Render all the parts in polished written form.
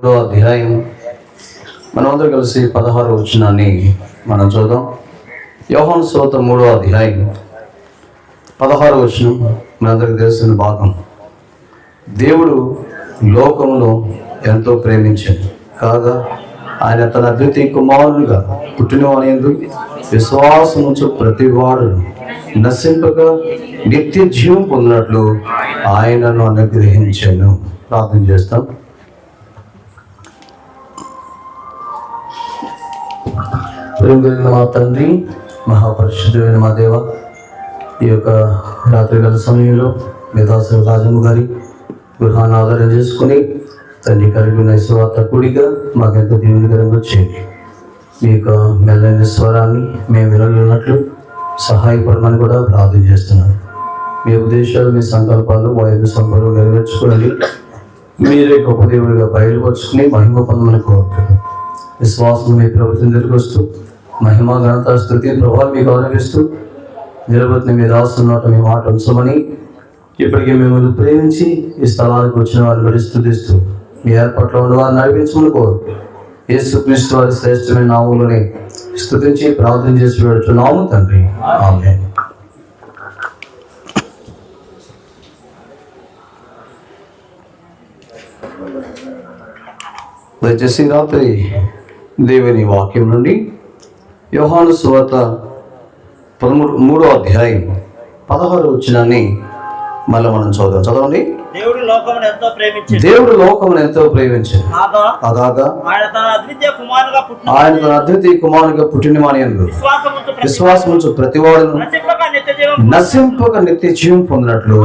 3వ అధ్యాయం మనమందరం కలిసి 16వ వచనాన్ని మనం చూద్దాం. యోహాను సువార్త 3వ అధ్యాయం 16వ వచనం మనందరికి తెలిసిన భాగం. దేవుడు లోకమును ఎంతో ప్రేమించాడు కాగా ఆయన తన అద్వితీయ కుమారునిగా పుట్టినవానియందు విశ్వాసముంచు ప్రతివాడు నశింపక నిత్య జీవం పొందినట్లు ఆయనను అనుగ్రహించాను. ప్రార్థన చేస్తాం. ప్రేమ కలిగిన మా తండ్రి, మహాపరిశుద్ధుడైన మా దేవ, ఈ యొక్క రాత్రికాల సమయంలో మేధాసు రాజమ్మ గారి గృహాన్ని ఆధారం చేసుకుని తండ్రి కలిగిన స్వార్థ కూడిగా మాకెంతో దీవెనకరంగా వచ్చేది. మీ యొక్క మెల్లని స్వరాన్ని మేము వినలున్నట్లు సహాయపడమని కూడా ప్రార్థన చేస్తున్నాను. మీ ఉద్దేశాలు, మీ సంకల్పాలు మా యొక్క సంపూర్ణంగా నెరవేర్చుకోండి. మీరే గొప్ప దేవుడిగా బయలుపరుచుకుని మహిమ పొందమని కోరుతున్నాను. విశ్వాసం మీ ప్రభుత్వం తిరిగొస్తూ మహిమ ఘనత స్తుతి ప్రభావం మీకు ఆరోగిస్తూ నిలబెట్టిన మీ రాస్తున్నట్టు మీ మాట ఉంచమని, ఇప్పటికీ మిమ్మల్ని ప్రేమించి ఈ స్థలానికి వచ్చిన వారిని స్తుతిస్తూ మీ ఏర్పాట్లో ఉన్న వారిని నడిపించమని కోరు. యేసుక్రీస్తు వారి శ్రేష్టమైన నామములోనే స్తుతించి ప్రార్థన చేసి పెడుతున్నాము తండ్రి, ఆమేన్. దయచేసి రాత్రి దేవుని వాక్యం నుండి యోహాను సువార్త 3వ అధ్యాయం 16వ వచనాన్ని మళ్ళీ మనం చదవండి. దేవుడు లోకమును ఎంతో ప్రేమించాడు కాగా ఆయన తన అద్వితీయ కుమారునిగా పుట్టినవానియందు విశ్వాసముంచు ప్రతివాడును నశింపక నిత్య జీవం పొందినట్లు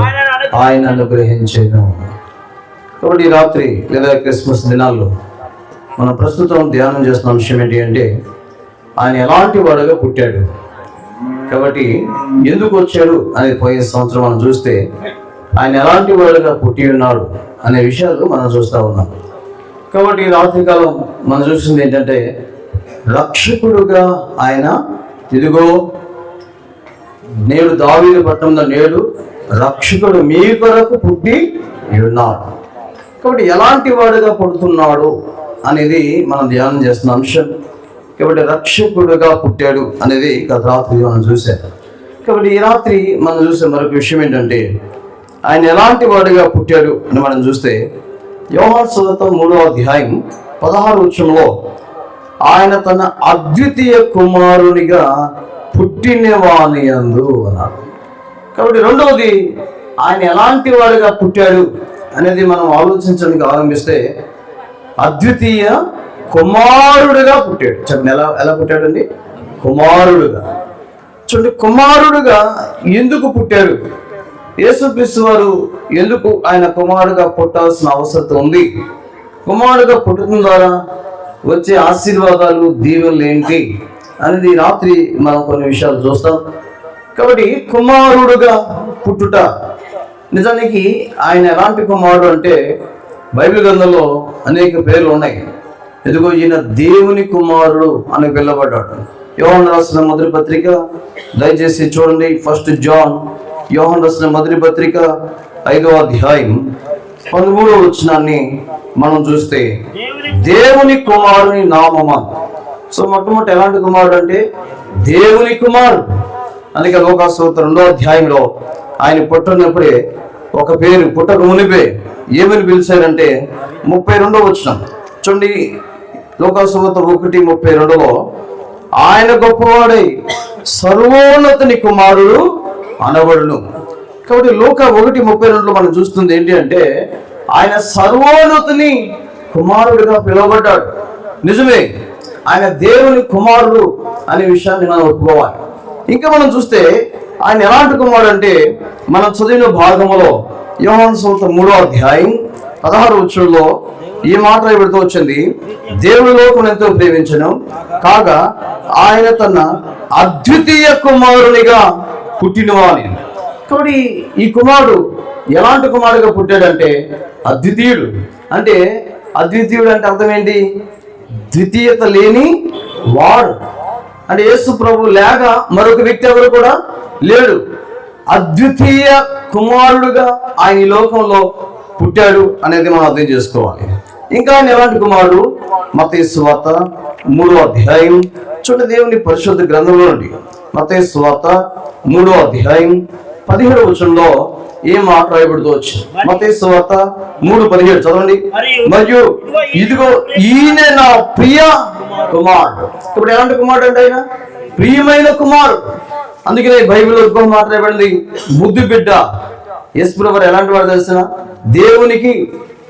ఆయన అనుగ్రహించాను. కాబట్టి ఈ రాత్రి లేదా క్రిస్మస్ దినాల్లో మనం ప్రస్తుతం ధ్యానం చేస్తున్న అంశం ఏంటి అంటే, ఆయన ఎలాంటి వాడుగా పుట్టాడు, కాబట్టి ఎందుకు వచ్చాడు అనేది పోయే సంవత్సరం మనం చూస్తే ఆయన ఎలాంటి వాడుగా పుట్టి ఉన్నాడు అనే విషయాలు మనం చూస్తూ ఉన్నాం. కాబట్టి రాత్రికాలం మనం చూసింది ఏంటంటే, రక్షకుడుగా ఆయన ఇదిగో నేడు దావీదు పట్టణంలో నేడు రక్షకుడు మీ కొరకు పుట్టి ఉన్నాడు. కాబట్టి ఎలాంటి వాడుగా పుడుతున్నాడు అనేది మనం ధ్యానం చేస్తున్న అంశం. కాబట్టి రక్షకుడుగా పుట్టాడు అనేది గత రాత్రి మనం చూసాం. కాబట్టి ఈ రాత్రి మనం చూసే మరొక విషయం ఏంటంటే, ఆయన ఎలాంటి వాడుగా పుట్టాడు అని మనం చూస్తే యోహాను సువార్త 3వ అధ్యాయం 16వ వచనంలో ఆయన తన అద్వితీయ కుమారునిగా పుట్టినవానియందు అన్నాడు. కాబట్టి రెండవది, ఆయన ఎలాంటి వాడుగా పుట్టాడు అనేది మనం ఆలోచించడానికి ఆరంభిస్తే అద్వితీయ కుమారుడుగా పుట్టాడు. చెప్పండి, ఎలా పుట్టాడండి? కుమారుడుగా. చూడండి, కుమారుడుగా ఎందుకు పుట్టాడు? యేసుక్రీస్తు వారు ఎందుకు ఆయన కుమారుడుగా పుట్టాల్సిన అవసరం ఉంది? కుమారుడుగా పుట్టడం ద్వారా వచ్చే ఆశీర్వాదాలు, దీవెనలు ఏంటి అనేది రాత్రి మనం కొన్ని విషయాలు చూస్తాం. కాబట్టి కుమారుడుగా పుట్టుట, నిజానికి ఆయన ఎలాంటి కుమారుడు అంటే బైబిల్ గ్రంథంలో అనేక పేర్లు ఉన్నాయి. ఎదుగో ఈయన దేవుని కుమారుడు అని పిలవబడ్డాడు. యోహాను రాసిన మొదటి పత్రిక దయచేసి చూడండి. 1 జాన్ యోహాను రాసిన మొదటి పత్రిక 5వ అధ్యాయం 13వ వచనాన్ని మనం చూస్తే దేవుని కుమారుని నామమా. సో మొట్టమొదటి ఎలాంటి కుమారుడు అంటే దేవుని కుమారుడు. అందుకే లోకాసు వార్త 2వ అధ్యాయంలో ఆయన పుట్టినప్పుడే ఒక పేరు, పుట్టక మునిపే ఏమని పిలిచారంటే 32వ వచనం చూడండి. లోకాసు వార్త 1:32లో ఆయన గొప్పవాడై సర్వోన్నతుని కుమారుడు అనబడును. కాబట్టి లోక 1:32లో మనం చూస్తుంది ఏంటి అంటే, ఆయన సర్వోన్నతుని కుమారుడిగా పిలువబడ్డాడు. నిజమే, ఆయన దేవుని కుమారుడు అనే విషయాన్ని మనం ఒప్పుకోవాలి. ఇంకా మనం చూస్తే ఆయన ఎలాంటి కుమారుడు అంటే, మనం చదివిన భాగంలో యోహాను సువార్త 3వ అధ్యాయం 16వ వచనంలో ఈ మాట ఇవిడుతూ వచ్చింది. దేవుడు లోకమును ఎంతో ప్రేమించెను కాగా ఆయన తన అద్వితీయ కుమారునిగా పుట్టినవాని. కాబట్టి ఈ కుమారుడు ఎలాంటి కుమారుడుగా పుట్టాడంటే అద్వితీయుడు. అంటే అద్వితీయుడు అంటే అర్థం ఏంటి? ద్వితీయత లేని వాడు. అంటే యేసు ప్రభు లేక మరొక వ్యక్తి ఎవరు కూడా లేడు. అద్వితీయ కుమారుడుగా ఆయన ఈ లోకంలో పుట్టాడు అనేది మనం అర్థం చేసుకోవాలి. ఇంకా ఆయన ఎలాంటి కుమారుడు? మత్తయి సువార్త 3వ అధ్యాయం చూడండి, దేవుని పరిశుద్ధ గ్రంథంలో నుండి మత్తయి సువార్త 3వ అధ్యాయం 17వ వచనంలో ఏ మాట రాయబడుతూ వచ్చింది? మత్తయి సువార్త 3:17 చదవండి. మరియు ఇదిగో ఈయన నా ప్రియ కుమారుడు. ఇప్పుడు ఎలాంటి కుమారుడు అంటే ఆయన? ప్రియమైన కుమారుడు. అందుకనే బైబిల్లో ఇంకో మాట రాయబడింది, ముద్దు బిడ్డ. యేసు ప్రభువు ఎలాంటి వాడు తెలిసిన? దేవునికి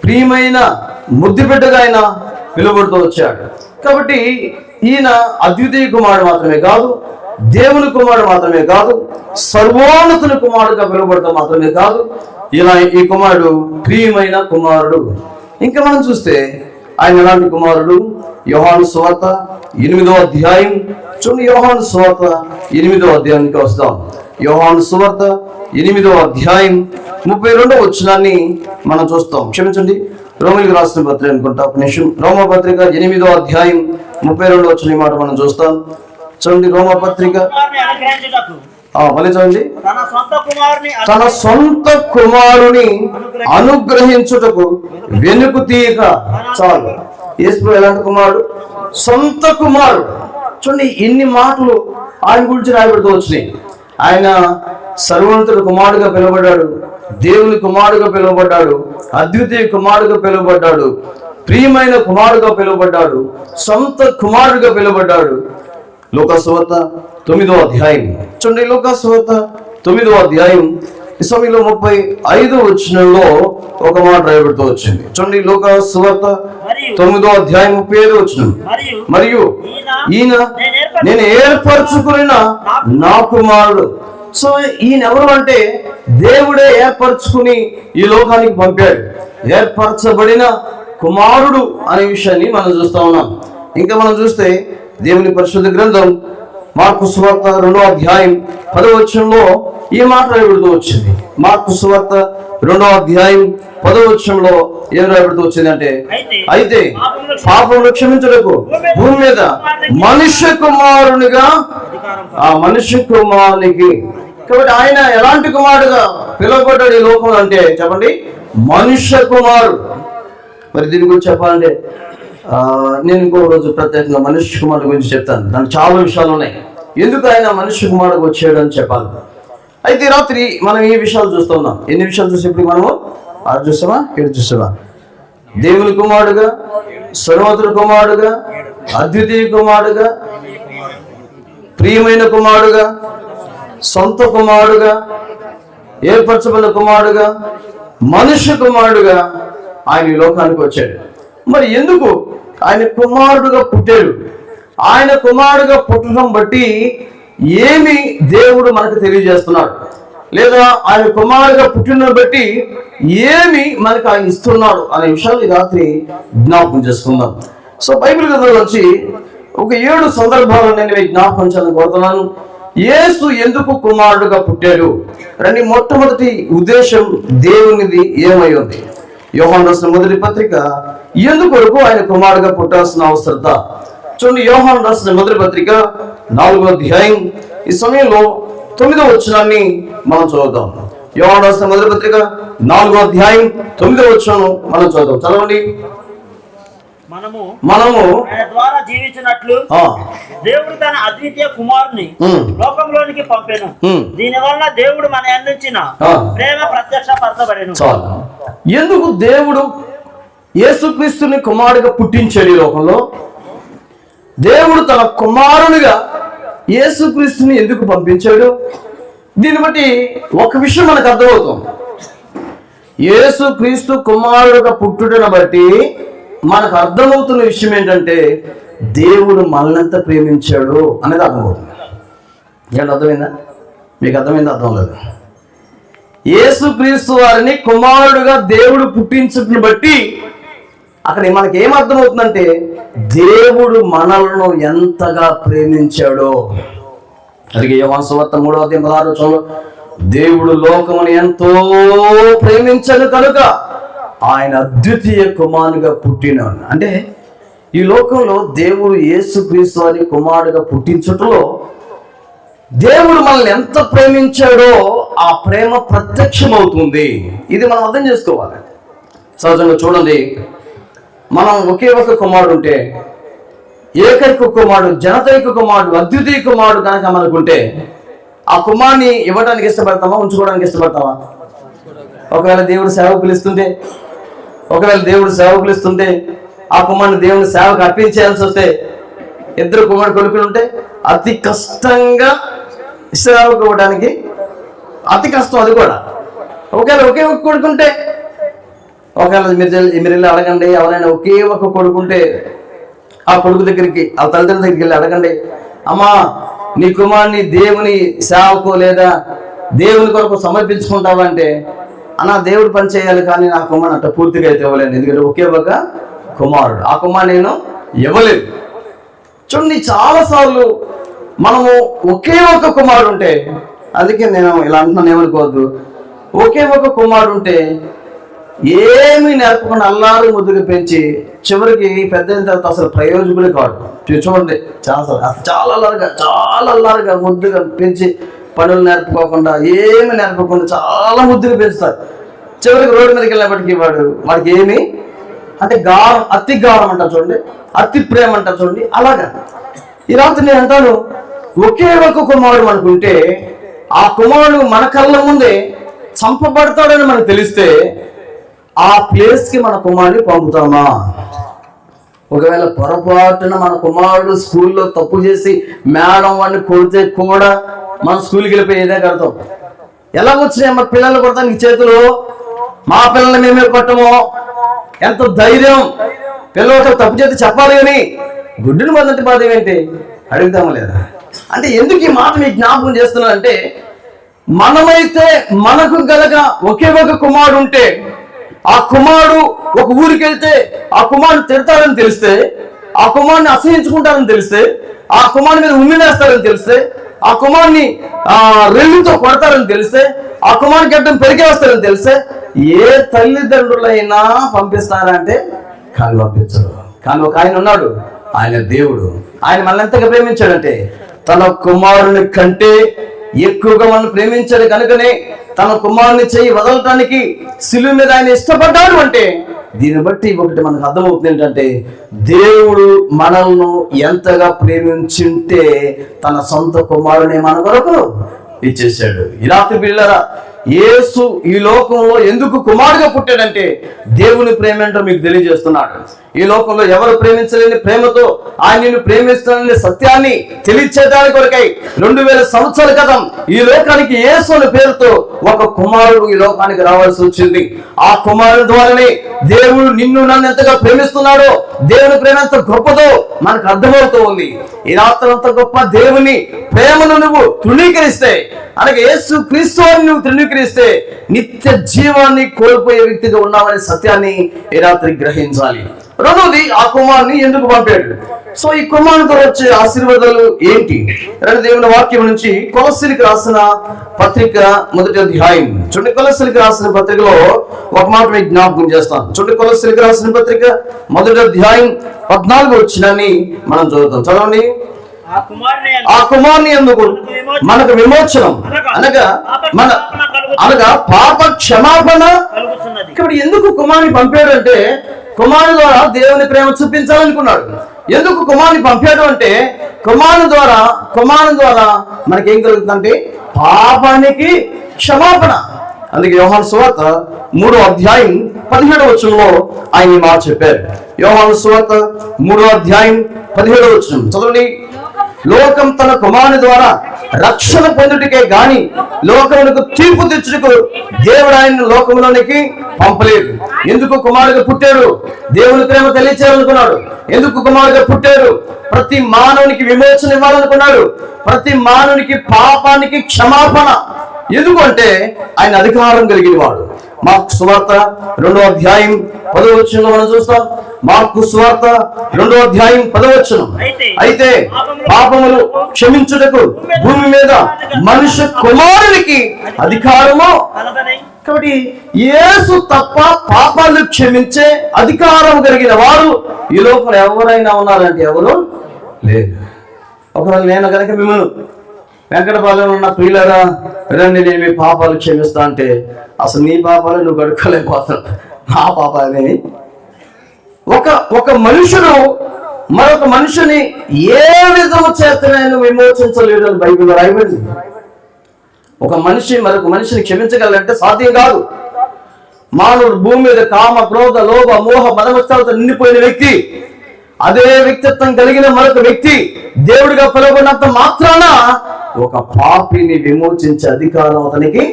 ప్రియమైన ముద్దు బిడ్డగా ఆయన పిలువబడుతూ వచ్చాడు. కాబట్టి ఈయన అద్వితీయ కుమారుడు మాత్రమే కాదు, దేవుని కుమారుడు మాత్రమే కాదు, సర్వోన్నతుని కుమారుడుగా పిలువబడటం మాత్రమే కాదు, ఇలా ఈ కుమారుడు ప్రియమైన కుమారుడు. ఇంకా మనం చూస్తే ఆయన ఎలాంటి కుమారుడు? యోహాను సువార్త 8వ అధ్యాయం చూడండి. యోహాను సువార్త 8వ అధ్యాయానికి వస్తాం. యోహాను సువార్త 8వ అధ్యాయం 32వ వచనాన్ని మనం చూస్తాం. క్షమించండి, రోమిలికి రాసిన పత్రిక అనుకుంటా, ఒక నిమిషం. రోమపత్రిక 8వ అధ్యాయం 32వ వచనం మాట మనం చూస్తాం. చూడండి, రోమపత్రిక మళ్ళీ చూడండి. తన సొంత కుమారుని అనుగ్రహించుటకు వెనుకు తీయక చాలు. యేసు ఎలాంటి కుమారుడు? సొంత కుమారుడు. చూడండి, ఎన్ని మాటలు ఆయన గురించి రాయబడుతూ వచ్చినాయి. ఆయన సర్వోన్నతుడు కుమారుడుగా పిలువబడ్డాడు, దేవుని కుమారుడుగా పిలువబడ్డాడు, అద్వితీయ కుమారుడుగా పిలువబడ్డాడు, ప్రియమైన కుమారుడుగా పిలువబడ్డాడు, సొంత కుమారుడుగా పిలువబడ్డాడు. లూకాసు వార్త 9వ అధ్యాయం చూడండి. లూకాసు వార్త 9వ అధ్యాయం ఈ సమయంలో 35వ వచనంలో ఒక మాట రాయబడుతూ వచ్చింది. చూడండి, లూకాసు వార్త 9వ అధ్యాయం 35వ వచనం. మరియు ఈయన నేను ఏర్పరచుకున్న నా కుమారుడు. సో ఈయన ఎవరు అంటే దేవుడే ఏర్పరచుకుని ఈ లోకానికి పంపాడు. ఏర్పరచబడిన కుమారుడు అనే విషయాన్ని మనం చూస్తా ఉన్నాం. ఇంకా మనం చూస్తే దేవుని పరిశుద్ధ గ్రంథం మార్కు సువార్త 2వ అధ్యాయం 10వ వచనంలో ఈ మాట రాయబడుతూ వచ్చింది. మార్కు సువార్త 2వ అధ్యాయం 10వ వచనంలో ఏం రాయబడుతూ వచ్చింది అంటే, అయితే పాపమును క్షమించుటకు భూమి మీద మనుష్య కుమారునిగా ఆ మనుష్య కుమారునికి. కాబట్టి ఆయన ఎలాంటి కుమారుడుగా పిలువబడ్డాడు ఈ లోకంలో అంటే చెప్పండి, మనుష్య కుమారుడు. మరి దీని గురించి చెప్పాలంటే నేను ఇంకో రోజు ప్రత్యేకంగా మనుష్య కుమారుడు గురించి చెప్తాను. దానికి చాలా విషయాలు ఉన్నాయి, ఎందుకు ఆయన మనుష్య కుమారుడు వచ్చాడు అని చెప్పాలి. అయితే రాత్రి మనం ఈ విషయాలు చూస్తూ ఉన్నాం. ఎన్ని విషయాలు చూసి ఇప్పుడు మనము 6 చూసామా 7 చూసామా? దేవుని కుమారుడుగా, సర్వోన్నతుడి కుమారుడుగా, అద్వితీయ కుమారుడుగా, ప్రియమైన కుమారుడుగా, సొంత కుమారుడుగా, ఏర్పరచబడిన కుమారుడుగా, మనుష్య కుమారుడుగా ఆయన ఈ లోకానికి వచ్చాడు. మరి ఎందుకు ఆయన కుమారుడుగా పుట్టాడు? ఆయన కుమారుడుగా పుట్టడం బట్టి ఏమి దేవుడు మనకు తెలియజేస్తున్నాడు, లేదా ఆయన కుమారుడుగా పుట్టిన బట్టి ఏమి మనకు ఆయన ఇస్తున్నాడు అనే విషయాలు ఈ రాత్రి జ్ఞాపకం చేసుకుందాం. సో బైబిల్ గ్రంథంలో వచ్చి ఒక 7 సందర్భాలను నేను జ్ఞాపకం చేయాలని కోరుతున్నాను. యేసు ఎందుకు కుమారుడుగా పుట్టాడు రండి. మొట్టమొదటి ఉద్దేశం దేవునిది ఏమై ఉంది? యోహాను రాసిన మొదటి పత్రిక ఎందుకొరకు ఆయన కుమారుడుగా పుట్టాల్సిన అవసరత చూడండి. యోహాను రాసిన మొదటి పత్రిక 4వ అధ్యాయం ఈ సమయంలో 9వ వచనాన్ని మనం చదువుతాం. యోహాను రాసిన మొదటి పత్రిక 4వ అధ్యాయం 9వ వచనం మనం చదువుతాం. చదవండి. మనము ఆయన ద్వారా జీవించినట్లు దేవుడు తన అద్వితీయ కుమారుని లోకంలోనికి పంపెను. దీని వలన దేవుడు మన అందించిన ప్రేమ ప్రత్యక్షపరచబడెను. ఎందుకు దేవుడు యేసుక్రీస్తుని కుమారుడిగా పుట్టించాడు ఈ లోకంలో? దేవుడు తన కుమారునిగా యేసుక్రీస్తుని ఎందుకు పంపించాడు? దీన్ని బట్టి ఒక విషయం మనకు అర్థమవుతుంది. యేసుక్రీస్తు కుమారుడుగా పుట్టుటను బట్టి మనకు అర్థమవుతున్న విషయం ఏంటంటే దేవుడు మనల్ని ప్రేమించాడు అనేది అర్థమవుతుంది. ఏంటి అర్థమైందా? మీకు అర్థమైందా? అర్థం లేదు. యేసుక్రీస్తు వారిని కుమారుడుగా దేవుడు పుట్టించటను బట్టి అక్కడ మనకి ఏం అర్థమవుతుందంటే దేవుడు మనలను ఎంతగా ప్రేమించాడో. అలాగే యోహాను సువార్త 3వ అధ్యాయం 16వ వచనంలో దేవుడు లోకమును ఎంతో ప్రేమించను కనుక ఆయన అద్వితీయ కుమారునిగా పుట్టినాడు. అంటే ఈ లోకంలో దేవుడు యేసుక్రీస్తు వారిని కుమారుడుగా పుట్టించటంలో దేవుడు మనల్ని ఎంత ప్రేమించాడో ఆ ప్రేమ ప్రత్యక్షమవుతుంది. ఇది మనం అర్థం చేసుకోవాలి. సహజంగా చూడండి, మనం ఒకే ఒక కుమారుడు ఉంటే, ఏకైక కుమారుడు, జనతైక కుమారుడు, అద్వితీయ కుమారుడు కనుక మనకుంటే, ఆ కుమారుని ఇవ్వడానికి ఇష్టపడతామా, ఉంచుకోవడానికి ఇష్టపడతామా? ఒకవేళ దేవుడు సేవకు పిలుస్తుంటే, ఆ కుమారుని దేవుని సేవకు అర్పించేయాల్సి వస్తే, ఇద్దరు కుమారుడు కొడుకులు ఉంటే అతి కష్టంగా సేవకు ఇవ్వడానికి అతి కష్టం. అది కూడా ఒకవేళ ఒకే ఒక కొడుకుంటే, ఒకవేళ మీరు వెళ్ళి అడగండి, ఎవరైనా ఒకే ఒక కొడుకుంటే ఆ కొడుకు దగ్గరికి, ఆ తల్లిదండ్రుల దగ్గరికి వెళ్ళి అడగండి, అమ్మా నీ కుమారుని దేవుని సేవకు లేదా దేవుని కొరకు సమర్పించుకుంటావా అంటే, అన్నా దేవుడు పని చేయాలి కానీ నా కుమారుని అట్లా పూర్తిగా అయితే ఇవ్వలేను, ఎందుకంటే ఒకే ఒక కుమారుడు, ఆ కుమారుడు నేను ఇవ్వలేదు. చూడండి, చాలాసార్లు మనము ఒకే ఒక కుమారుడు ఉంటే, అందుకే నేను ఇలా అంటున్నాను, ఏమనుకోవద్దు, ఒకే ఒక కుమారుడు ఉంటే ఏమీ నేర్పకుండా అల్లారు ముద్దుగా పెంచి చివరికి పెద్ద అయిన తర్వాత అసలు ప్రయోజకులే కాదు. చూడండి, చాలా అల్లారుగా ముద్దుగా పెంచి పనులు నేర్పుకోకుండా ఏమి నేర్పకుండా చాలా ముద్దుగా పెంచుతారు. చివరికి రోడ్డు మీదకి వెళ్ళినప్పటికీ వాడికి ఏమి అంటే గారం, అతి గారం అంటారు చూడండి, అతి ప్రేమ అంటారు చూడండి. అలాగా ఈ రాత్రి నేను అంటాను, ఒకే ఒక కుమారుడు అనుకుంటే ఆ కుమారుడు మన కళ్ళ ముందే చంపబడతాడని మనకు తెలిస్తే ఆ ప్లేస్కి మన కుమారుడిని పంపుతామా? ఒకవేళ పొరపాటున మన కుమారుడు స్కూల్లో తప్పు చేసి మేడం వాడిని కొడితే కూడా మన స్కూల్కి వెళ్ళిపోయి ఏదే కడతాం. ఎలా వచ్చినాయి మా పిల్లలు కొడతానికి చేతులు? మా పిల్లల్ని మేమే కొట్టము. ఎంత ధైర్యం! పిల్లలు తప్పు చేతి చెప్పాలి కానీ గుడ్డుని మొదటి బాధ ఏంటి అడుగుతామా లేదా? అంటే ఎందుకు ఈ మాట మీకు జ్ఞాపకం చేస్తున్నానంటే, మనమైతే మనకు గనక ఒకే ఒక కుమారుడు ఉంటే, ఆ కుమారుడు ఒక ఊరికి వెళ్తే ఆ కుమారుడు తిడతాడని తెలిస్తే, ఆ కుమారుని అసహించుకుంటారని తెలిస్తే, ఆ కుమారుని మీద ఉమ్మినేస్తారని తెలిస్తే, ఆ కుమారుని రెల్లుతో కొడతారని తెలిస్తే, ఆ కుమారుని గడ్డం పెరిగేస్తారని తెలిస్తే ఏ తల్లిదండ్రులైనా పంపిస్తారంటే కానీ పంపించరు. కానీ ఒక ఆయన ఉన్నాడు, ఆయన దేవుడు. ఆయన మనల్ని ఎంతగా ప్రేమించాడంటే, తన కుమారుని కంటే ఎక్కువగా మనం ప్రేమించాడు కనుకనే తన కుమారుని చెయ్యి వదలటానికి శిలువ మీద ఆయన ఇష్టపడ్డాడు. అంటే దీన్ని బట్టి ఒకటి మనకు అర్థమవుతుంది ఏంటంటే, దేవుడు మనల్ని ఎంతగా ప్రేమించుంటే తన సొంత కుమారుని మన కొరకు ఇచ్చేసాడు. ఈ రాత్రి పిల్లరా, యేసు ఈ లోకంలో ఎందుకు కుమారుడుగా పుట్టాడంటే దేవుని ప్రేమ ఏంటో మీకు తెలియజేస్తున్నాడు. ఈ లోకంలో ఎవరు ప్రేమించలేని ప్రేమతో ఆయన నిన్ను ప్రేమిస్తున్న సత్యాన్ని తెలియచేయడానికి కొరకై 2000 సంవత్సరాల క్రితం ఈ లోకానికి యేసు అనే పేరుతో ఒక కుమారుడు ఈ లోకానికి రావాల్సి వచ్చింది. ఆ కుమారుడు ద్వారానే దేవుడు నిన్ను నన్ను ఎంతగా ప్రేమిస్తున్నాడో, దేవుని ప్రేమ ఎంత గొప్పదో మనకు అర్థమవుతూ ఉంది. ఈ రాత్రి అంత గొప్ప దేవుని ప్రేమను నువ్వు తృణీకరిస్తే, అలాగే యేసు క్రీస్తుని నువ్వు తృణీకరిస్తే నిత్య జీవాన్ని కోల్పోయే వ్యక్తిగా ఉన్నావనే సత్యాన్ని ఈ రాత్రి గ్రహించాలి. రెండోది, ఆ కుమారుని ఎందుకు పంపాడు? సో ఈ కుమారునితో వచ్చే ఆశీర్వాదాలు ఏంటి? దేవుని వాక్యం నుంచి కొలస్సీలకు రాసిన పత్రిక 1వ అధ్యాయం చూడండి. కొలస్సీలకు రాసిన పత్రికలో ఒక మాట మీకు జ్ఞాపకం చేస్తాను. చూడండి, కొలస్సీలకు రాసిన పత్రిక 1వ అధ్యాయం 14వ వచనాన్ని మనం చదువుతాం. చదవండి. ఆ కుమారుని ఎందుకు మనకు విమోచనం అనగా పాప క్షమాపణ. కాబట్టి ఎందుకు కుమారుని పంపాడు అంటే, కుమారుని ద్వారా దేవుని ప్రేమ చూపించాలనుకున్నాడు. ఎందుకు కుమారుని పంపాడు అంటే, కుమారుని ద్వారా మనకేం కలుగుతుందంటే పాపానికి క్షమాపణ. అందుకే యోహాను సువార్త 3వ అధ్యాయం 17వ వచనంలో ఆయన ఈ మాట చెప్పారు. యోహాను సువార్త 3వ అధ్యాయం 17వ వచనం చదవండి. లోకం తన కుమారుని ద్వారా రక్షణ పొందుటకే గాని లోకమునకు తీర్పు తెచ్చుటకు దేవుడు ఆయన లోకంలోనికి పంపలేదు. ఎందుకు కుమారుడిగా పుట్టాడు? దేవుని ప్రేమ తెలియచేయాలనుకున్నాడు. ఎందుకు కుమారుడిగా పుట్టాడు? ప్రతి మానవునికి విమోచన ఇవ్వాలనుకున్నాడు. ప్రతి మానవునికి పాపానికి క్షమాపణ. ఎందుకంటే ఆయన అధికారం కలిగిన వాడు. మార్కు సువార్త 2వ అధ్యాయం 10వ వచనంలో మనం చూస్తాం. మార్కు సువార్త 2వ అధ్యాయం 10వ వచనం, అయితే పాపములు క్షమించుటకు భూమి మీద మనుష్య కుమారునికి అధికారము. కాబట్టి యేసు తప్ప పాపాలు క్షమించే అధికారం కలిగిన వారు ఈ లోపల ఎవరైనా ఉన్నారంటే ఎవరు లేదు. ఒకవేళ నేను కనుక మిమ్మల్ని వెంకటపాలెంలో ఉన్న ప్రియులరా రండి నేను మీ పాపాలు క్షమిస్తా అంటే, అసలు నీ పాపాలు నువ్వు గడుకోలేకపోతున్నావు, నా పాపాలని ఒక మనుషుడు మరొక మనిషిని ఏ విధము చేతనైనా విమోచించలేడు అని బైబిల్లో రాయబడింది. ఒక మనిషి మరొక మనిషిని క్షమించగలంటే సాధ్యం కాదు. మానవుడు భూమి మీద కామ, క్రోధ, లోభ, మోహ, మదమస్తాలతో నిండిపోయిన వ్యక్తి, అదే వ్యక్తిత్వం కలిగిన మరొక వ్యక్తి దేవుడిగా పిలువబడినంత మాత్రాన ఒక పాపిని విమోచించే అధికారం అతనికి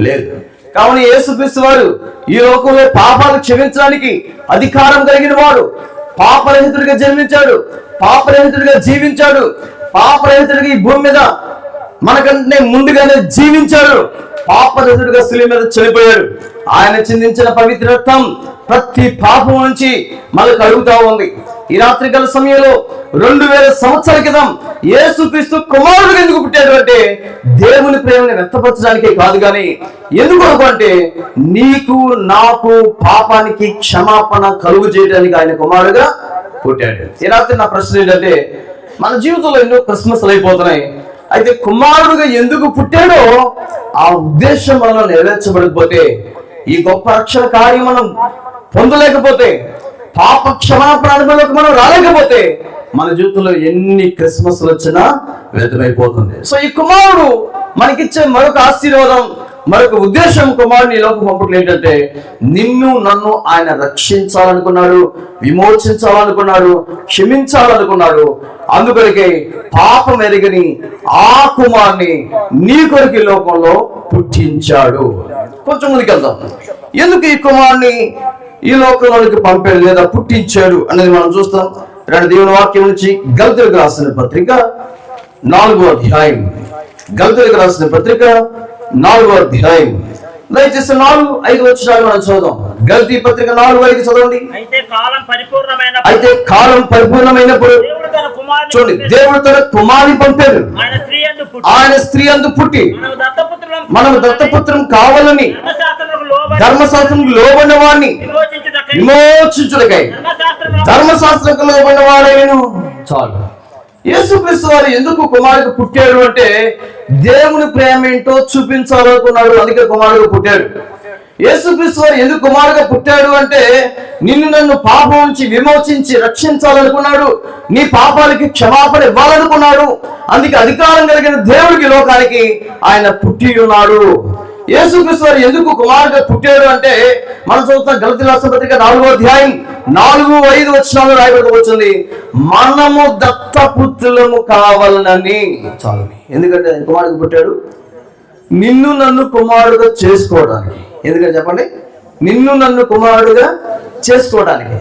లేదు. కావున యేసుక్రీస్తు వారు ఈ లోకంలో పాపాలు క్షమించడానికి అధికారం కలిగిన వాడు. పాపరహితుడిగా జన్మించాడు, పాపరహితుడిగా జీవించాడు, పాపరహితుడిగా ఈ భూమి మీద మనకంటే ముందుగానే జీవించాడు, పాపరహితుడిగా శిలువ మీద చనిపోయాడు. ఆయన చిందించిన పవిత్ర రక్తం ప్రతి పాపం నుంచి మనకు కలుగుతా ఉంది. ఈ రాత్రికాల సమయంలో 2000 సంవత్సరాల క్రితం యేసుక్రీస్తు కుమారుడు ఎందుకు పుట్టాడు అంటే దేవుని ప్రేమను వ్యక్తపరచడానికే కాదు, కానీ ఎందుకు అంటే నీకు నాకు పాపానికి క్షమాపణ కలుగు చేయడానికి ఆయన కుమారుడుగా పుట్టాడు. ఈ రాత్రి నా ప్రశ్న ఏంటంటే, మన జీవితంలో ఎన్నో క్రిస్మస్లు అయిపోతున్నాయి. అయితే కుమారుడుగా ఎందుకు పుట్టాడో ఆ ఉద్దేశం మనలో నెరవేర్చబడకపోతే, ఈ గొప్ప రక్షణ కార్యం మనం పొందలేకపోతే, పాప క్షమాపణ అనుభవంలోకి మనం రాలేకపోతే మన జీవితంలో ఎన్ని క్రిస్మస్లు వచ్చినా వ్యర్థమైపోతుంది. సో ఈ కుమారుడు మనకిచ్చే మరొక ఆశీర్వాదం, మరొక ఉద్దేశం కుమారుని ఈ లోకం పంపట్లు ఏంటంటే, నిన్ను నన్ను ఆయన రక్షించాలనుకున్నాడు, విమోచించాలనుకున్నాడు, క్షమించాలనుకున్నాడు. అందుకొరకే పాపం ఎరగని ఆ కుమారుని నీ కొరకు ఈ లోకంలో పుట్టించాడు. కొంచెం ముందుకెళ్దాం. ఎందుకు ఈ కుమారుని ఈ లోకంలోనికి పంపాడు లేదా పుట్టించాడు అనేది మనం చూస్తాం. దేవుని వాక్యం నుంచి గలతీయులకు రాసిన పత్రిక 4వ అధ్యాయం, గలతీయులకు రాసిన పత్రిక 4వ అధ్యాయం, దయచేసి 4-5 వచనాలు మనం చదువుదాం. గలతీ పత్రిక 4:5 చదవండి. అయితే కాలం పరిపూర్ణమైనప్పుడు చూడండి, దేవుడు తన కుమారుని పంపాడు, ఆయన స్త్రీ అందు పుట్టి మనము దత్తపుత్రం కావాలని ధర్మశాస్త్రం లోబడిన వాడిని విమోచించుటకై ధర్మశాస్త్రకు లోబడిన వాడేను. చాలు. యేసుక్రీస్తు వారు ఎందుకు కుమారుడు పుట్టాడు అంటే దేవుని ప్రేమ ఏంటో చూపించాలనుకున్నాడు, అందుకే కుమారుడు పుట్టాడు. యేసుక్రీస్తు వారు ఎందుకు కుమారుడుగా పుట్టాడు అంటే నిన్ను నన్ను పాపం నుంచి విమోచించి రక్షించాలనుకున్నాడు, నీ పాపాలకి క్షమాపణ ఇవ్వాలనుకున్నాడు. అందుకే అధికారం కలిగిన దేవుడికి లోకానికి ఆయన పుట్టి ఉన్నాడు. యేసుక్రీస్తు వారు ఎందుకు కుమారుడుగా పుట్టాడు అంటే మనం చదువుతున్న గలతీ రాసిన పత్రిక 4వ అధ్యాయం 4-5 వచనాలు రాయబడుతుంది. మనము దత్తపుత్రులము కావాలని. చాలు. ఎందుకంటే కుమారుడు పుట్టాడు నిన్ను నన్ను కుమారుడుగా చేసుకోవడానికి. ఎందుకంటే చెప్పండి, నిన్ను నన్ను కుమారుడుగా చేసుకోవడానికి.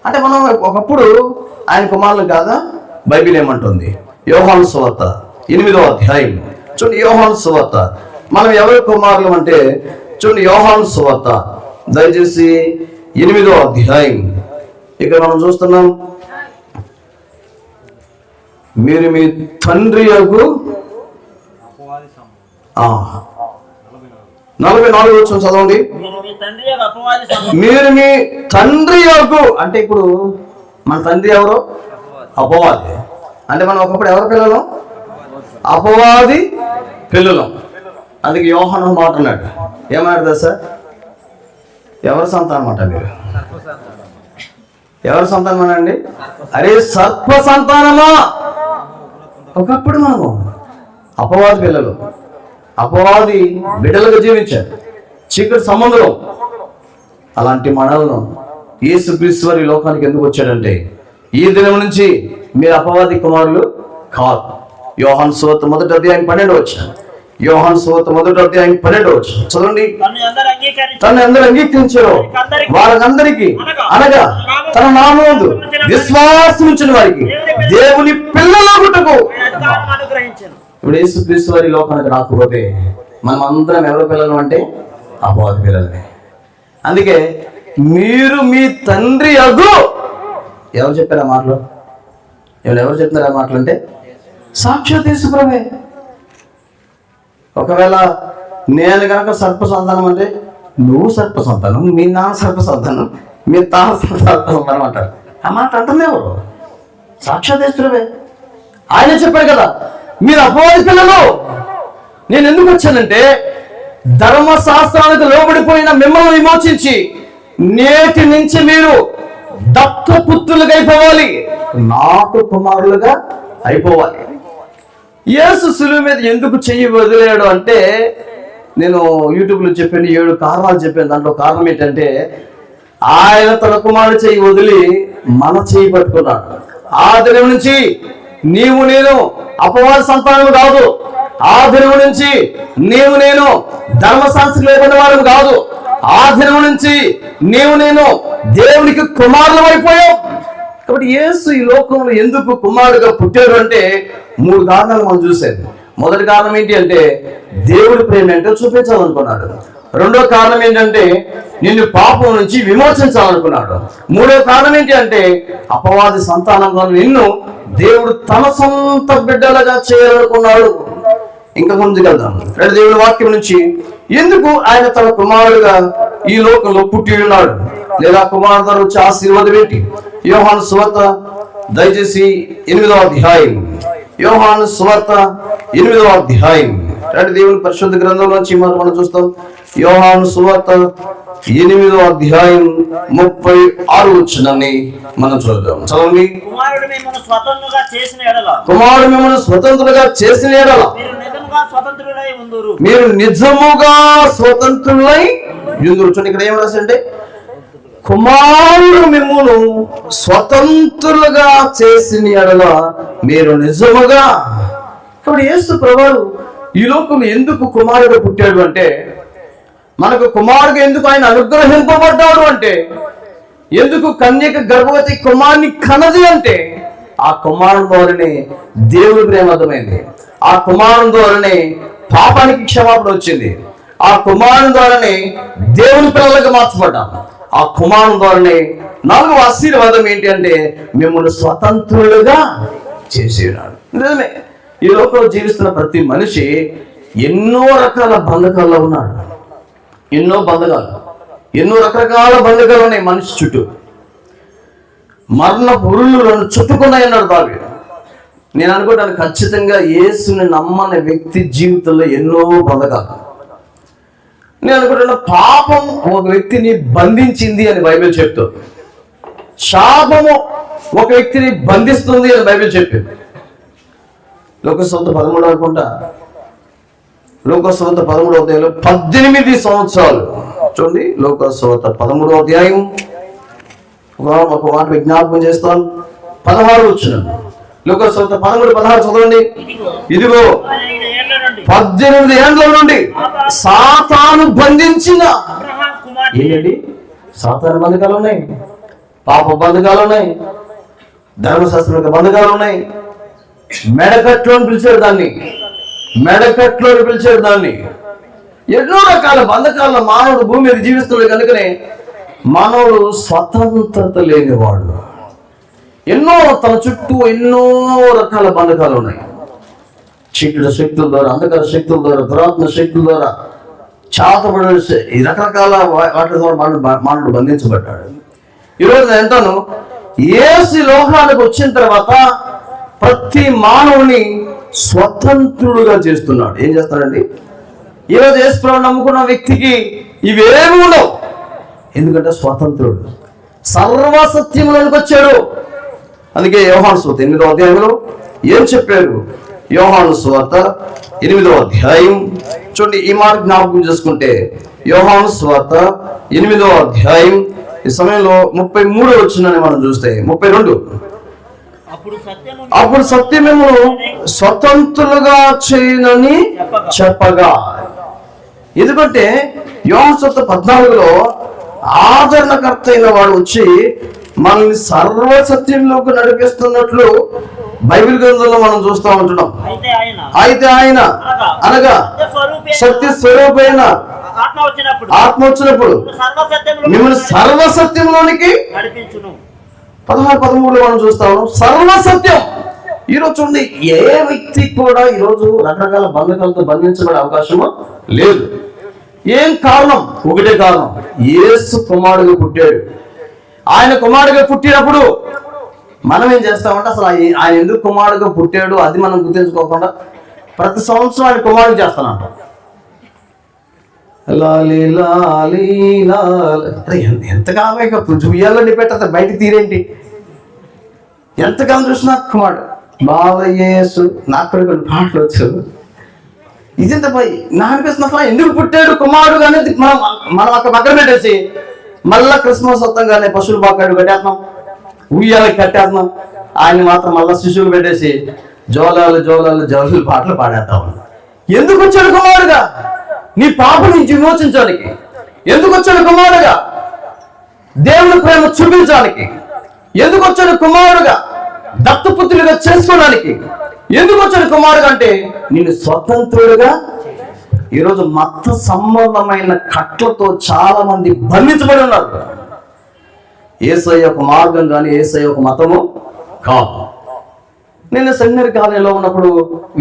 అంటే మనం ఒకప్పుడు ఆయన కుమారులు కాదా? బైబిల్ ఏమంటుంది? యోహాను సువార్త 8వ అధ్యాయం చూడండి. యోహాను సువార్త మనం ఎవరి కుమారులు అంటే చూడండి, యోహాను సువార్త దయచేసి 8వ అధ్యాయం. ఇక్కడ మనం చూస్తున్నాం, మీరు మీ తండ్రి యొక్క 44 వచ్చిన చదవండి. మీరు మీ తండ్రి యొక్క అంటే ఇప్పుడు మన తండ్రి ఎవరు? అపవాది. అంటే మనం ఒకప్పుడు ఎవరు పిల్లలు? అపవాది పిల్లలు. అందుకే యోహాను మాట్లాడు, ఏమన్నాడు సార్? ఎవరి సంతానం అంట మీరు? ఎవరి సంతానం అండి? అరే సర్ప సంతానమా? ఒకప్పుడు మనము అపవాది పిల్లలు, అపవాది బిడ్డలుగా జీవించారు, చీకటి సంబంధం. అలాంటి మనలను యేసుక్రీస్తు వారు ఈ లోకానికి ఎందుకు వచ్చాడంటే ఈ దినం నుంచి మీరు అపవాది కుమారులు కాదు. యోహాను సువార్త 1వ అధ్యాయం 12వ వచనం. యోహాను సువార్త 1వ అధ్యాయం 12వ వచనం చదవండి. తను అందరూ అంగీకరించారు వారందరికీ అనగా తన నామమునందు విశ్వాసం ఉంచిన వారికి దేవుని పిల్లలగుటకు. ఇప్పుడు యేసుక్రీస్తు వారి లోకానికి రాకపోతే మనం అందరం ఎవరి పిల్లలు అంటే అపవాది పిల్లలే. అందుకే మీరు మీ తండ్రి అగు. ఎవరు చెప్పారు ఆ మాటలు? ఎవరు చెప్తున్నారు ఆ మాటలు అంటే సాక్షాత్ యేసు ప్రభువే. ఒకవేళ నేను కనుక సర్ప సంతానం అంటే నువ్వు సర్ప సంతానం, మీ నాన్న సర్ప సంతానం, మీ తాత సర్ప సంతానం అంటారు. ఆ మాట అంటుంది ఎవరు? సాక్షాత్ యేసు ప్రభువే. ఆయన చెప్పాడు కదా, మీరు అపవాది పిల్లలు. నేను ఎందుకు వచ్చానంటే ధర్మశాస్త్రానికి లోబడిపోయిన మిమ్మల్ని విమోచించి నేటి నుంచి మీరు దత్తపుత్రులుగా అయిపోవాలి, నాకు కుమారులుగా అయిపోవాలి. యేసు శిలువ మీద ఎందుకు చెయ్యి వదిలేడు అంటే, నేను యూట్యూబ్లో చెప్పాను, 7 కారణాలు చెప్పాను. దాంట్లో కారణం ఏంటంటే, ఆయన తన కుమారుడు చెయ్యి వదిలి మన చెయ్యి పట్టుకున్నాడు. ఆ దినం నుంచి నీవు నేను అపవాద సంతానం కాదు. ఆ దినం నుంచి నీవు నేను ధర్మశాస్త్రం లేకుండా వారు కాదు. ఆ దినం నుంచి నీవు నేను దేవునికి కుమారులు అయిపోయావు. కాబట్టి యేసు ఈ లోకంలో ఎందుకు కుమారుడుగా పుట్టాడు అంటే 3 కారణాలు మనం చూసాం. మొదటి కారణం ఏంటి అంటే, దేవుడి ప్రేమ ఏంటో చూపించాలనుకున్నాడు. రెండో కారణం ఏంటంటే, నిన్ను పాపం నుంచి విమోచించాలనుకున్నాడు. మూడో కారణం ఏంటి అంటే, అపవాది సంతానంగా నిన్ను దేవుడు తన సొంత బిడ్డలుగా చేయాలనుకున్నాడు. ఇంకా ముందుకెళ్దాం. దేవుని వాక్యం నుంచి ఎందుకు ఆయన తన కుమారుడుగా ఈ లోకంలో పుట్టి ఉన్నాడు, లేదా కుమారుడు ద్వారా వచ్చి ఆశీర్వాదం ఏంటి? యోహాను సువార్త దయచేసి 8వ అధ్యాయం. యోహాను సువార్త 8వ అధ్యాయం. దేవుని పరిశుద్ధ గ్రంథంలోంచి మనం చూస్తాం. యోహాను సువార్త 8వ అధ్యాయం 36 వచనాన్ని మనం చూద్దాం. చదవండి. కుమారుడు మిమ్మల్ని స్వతంత్రులుగా చేసిన ఎడల మీరు నిజముగా స్వతంత్రులై ఉందురు. చూడండి, ఇక్కడ ఏం రాసిందంటే, కుమారుడు మిమ్మును స్వతంత్రులుగా చేసిన ఎడల మీరు నిజముగా. కాబట్టి యేసు ప్రభువు ఈ లోకంలో ఎందుకు కుమారుడు పుట్టాడు అంటే, మనకు కుమారుడు ఎందుకు ఆయన అనుగ్రహింపబడ్డాడు అంటే, ఎందుకు కన్యక గర్భవతి కుమారుని కనది అంటే, ఆ కుమారుడు ద్వారానే దేవుని ప్రేమ అర్థమైంది. ఆ కుమారుడు ద్వారానే పాపానికి క్షమాపణ వచ్చింది. ఆ కుమారుడు ద్వారానే దేవుని పిల్లలుగా మార్చబడ్డాం. ఆ కుమారుడు ద్వారానే 4వ ఆశీర్వాదం ఏంటి అంటే, మిమ్మల్ని స్వతంత్రులుగా చేసేనాడు. నిజమే, ఈ లోకంలో జీవిస్తున్న ప్రతి మనిషి ఎన్నో రకాల బంధకాల్లో ఉన్నాడు. ఎన్నో రకరకాల బంధకాలు ఉన్నాయి మనిషి చుట్టూ. మరణ పురులను చుట్టుకున్నాయి అన్నాడు దావీదు. నేను అనుకుంటాను, ఖచ్చితంగా యేసుని నమ్మని వ్యక్తి జీవితంలో ఎన్నో బంధకాలు. నేను అనుకుంటున్నా, పాపం ఒక వ్యక్తిని బంధించింది అని బైబిల్ చెప్తుంది. శాపము ఒక వ్యక్తిని బంధిస్తుంది అని బైబిల్ చెప్పింది. లోకసువార్త 13 అనుకుంటా, లోకసువార్త 13వ అధ్యాయంలో 18 సంవత్సరాలు. చూడండి, లోకసువార్త 13వ అధ్యాయం ఒక మాట విజ్ఞాపకం చేస్తాను. 16 వచనం. లోకసువార్త 13:16 చదవండి. ఇదిగో 18 ఏండ్ల నుండి సాతాను బంధించిన. ఏంటండి? సాతాను బంధకాలు ఉన్నాయి, పాప బంధకాలు ఉన్నాయి, ధర్మశాస్త్రం యొక్క బంధకాలు ఉన్నాయి. మెడకట్లో అని పిలిచారు దాన్ని, మెడకట్లో అని పిలిచారు దాన్ని. ఎన్నో రకాల బంధకాల మానవుడు భూమి మీద జీవిస్తున్నాడు. కనుకనే మానవుడు స్వతంత్రత లేనివాడు. తన చుట్టూ ఎన్నో రకాల బంధకాలు ఉన్నాయి. చీకటి శక్తుల ద్వారా, అంధకార శక్తుల ద్వారా, దురాత్మ శక్తుల ద్వారా, చాతబడి ఈ రకరకాల వాటి ద్వారా మానవుడు బంధించబడ్డాడు. ఈరోజు నేను అంటాను, యేసు లోకానికి వచ్చిన తర్వాత ప్రతి మానవుని స్వతంత్రుడుగా చేస్తున్నాడు. ఏం చేస్తాడండి? ఈరోజు యేసు ప్రభువుని నమ్ముకున్న వ్యక్తికి ఇవేమి ఉండవు. ఎందుకంటే స్వతంత్రుడు, సర్వసత్యములోనికి వచ్చాడు. అందుకే యోహాను సువార్త 8వ అధ్యాయంలో ఏం చెప్పారు? యోహాను సువార్త 8వ అధ్యాయం చూడండి. ఈ మాట జ్ఞాపకం చేసుకుంటే, యోహాను సువార్త 8వ అధ్యాయం ఈ సమయంలో 33 వచనాన్ని మనం చూస్తే 32. అప్పుడు సత్యమేమో స్వతంత్రులుగా చేయనని చెప్పగా. ఎందుకంటే యోహాను సువార్త 14లో ఆదరణకర్త అయిన వాడు వచ్చి మనల్ని సర్వసత్యంలోకి నడిపిస్తున్నట్లు బైబిల్ గ్రంథంలో మనం చూస్తూ ఉంటున్నాం. అయితే ఆయన అనగా సత్య స్వరూపైన ఆత్మ వచ్చినప్పుడు మిమ్మల్ని సర్వసత్యంలోనికి 16-13 మనం చూస్తాము. సర్వసత్యం. ఈరోజు చూడండి, ఏ వ్యక్తి కూడా ఈరోజు రకరకాల బంధకాలతో బంధించబడే అవకాశము లేదు. ఏం కారణం? ఒకటే కారణం, యేసు కుమారుడుగా పుట్టాడు. ఆయన కుమారుడుగా పుట్టినప్పుడు మనం ఏం చేస్తామంటే, అసలు ఆయన ఎందుకు కుమారుడుగా పుట్టాడు అది మనం గుర్తించుకోకుండా ప్రతి సంవత్సరం ఆయన కుమారుడు చేస్తానంట. లాలి లాలి లాలి. అరే ఎంతకాలం ఇక ఉయ్యాలని పెట్టదు బయటికి తీరేంటి, ఎంతకాలం చూసినా కుమారుడు బాలయేసు. నాకు కూడా కొన్ని పాటలు వచ్చు. ఇదంత నా అనిపిస్తుంది అసలు ఎందుకు పుట్టాడు కుమారుడు అనేది మనం అక్కడ పక్కన పెట్టేసి మళ్ళా క్రిస్మస్ వస్తాగానే పశువులు బాకాడు కట్టేస్తున్నాం, ఉయ్యాలకి కట్టేస్తున్నాం. ఆయన మాత్రం మళ్ళా శిశువులు పెట్టేసి జోలాలు జోలాలు జోలాలు పాటలు పాడేస్తా ఉన్నాం. ఎందుకు వచ్చాడు కుమారుడుగా? నీ పాప నుంచి విమోచించడానికి. ఎందుకు వచ్చాడు కుమారుడుగా? దేవుని ప్రేమ చూపించడానికి. ఎందుకు వచ్చాడు కుమారుడుగా? దత్తపుత్రులుగా చేసుకోవడానికి. ఎందుకు వచ్చాడు కుమారుడు అంటే నిన్ను స్వతంత్రుడుగా. ఈరోజు మత సంబంధమైన కట్లతో చాలా మంది బంధించబడి ఉన్నారు. యేసయ్య ఒక మార్గం కానీ యేసయ్య ఒక మతము కాదు. నేను సెమినరీ కాలేజీలో ఉన్నప్పుడు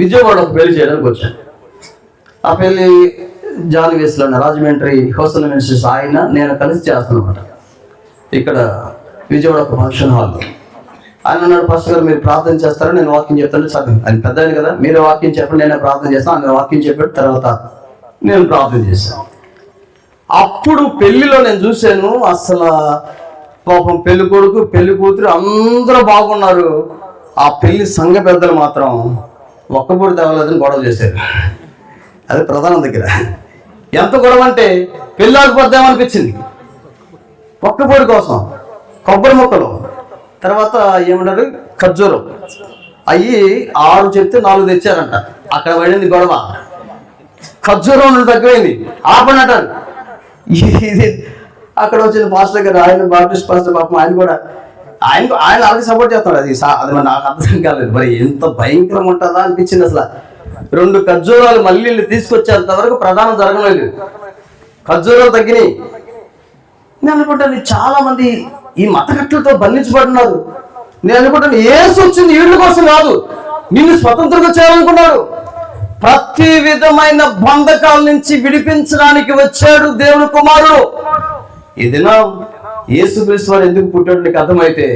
విజయవాడ ఒక పెళ్లి చేయడానికి వచ్చాను. ఆ పెళ్లి జాలివేస్లో ఉన్న రాజమండ్రి హోస్టల్ మినిస్టర్స్ ఆయన నేను కలిసి చేస్తానమాట. ఇక్కడ విజయవాడ ఒక ఫంక్షన్ హాల్లో ఆయన అన్నాడు, పాస్టర్ గారు మీరు ప్రార్థన చేస్తారా, నేను వాక్యం చెప్తాను. చదువు ఆయన పెద్ద ఆయన కదా, మీరు వాక్యం చెప్పండి, నేనే ప్రార్థన చేస్తాను. ఆయన వాక్యం చెప్పాడు, తర్వాత నేను ప్రార్థన చేశాను. అప్పుడు పెళ్లిలో నేను చూశాను, అసలు పాపం పెళ్లి కొడుకు పెళ్లి కూతురు అందరూ బాగున్నారు. ఆ పెళ్లి సంఘ పెద్దలు మాత్రం ఒక్కపూడి తేవలేదని గొడవ చేశారు. అది ప్రధానం దగ్గర ఎంత గొడవ అంటే పెళ్ళి ఆగిపోద్దామనిపించింది. ఒక్కపూడి కోసం కొబ్బరి మొక్కలు, తర్వాత ఏమంటారు ఖర్జూరం, అవి 6 చెప్తే 4 తెచ్చారంట. అక్కడ పడింది గొడవ. ఖర్జూరం తగ్గిపోయింది ఆపనంటారు. ఇది అక్కడ వచ్చింది పాస్టర్ గారు, ఆయన బాప్టిస్ట్ పాస్టర్ పాపం, ఆయన ఆల్రెడీ సపోర్ట్ చేస్తాడు. అది మరి నాకు అర్థం కాలేదు. మరి ఎంత భయంకరంగా ఉంటుందా అనిపించింది. అసలు 2 ఖర్జూరాలు మళ్ళీ తీసుకొచ్చేంత వరకు ప్రధానం జరగలేదు. ఖర్జూరాలు తగ్గినాయి. నేను అనుకుంటాను చాలా మంది ఈ మతకట్లతో బంధించబడినారు. నేను అనుకుంటాను యేసు వచ్చింది వీళ్ళ కోసం కాదు, నిన్ను స్వతంత్రంగా చేయాలనుకున్నాడు. ప్రతి విధమైన బంధకాల నుంచి విడిపించడానికి వచ్చాడు దేవుని కుమారుడు. ఈ దినం యేసుక్రీస్తు వారు ఎందుకు పుట్టాడు నీకు అర్థమైతే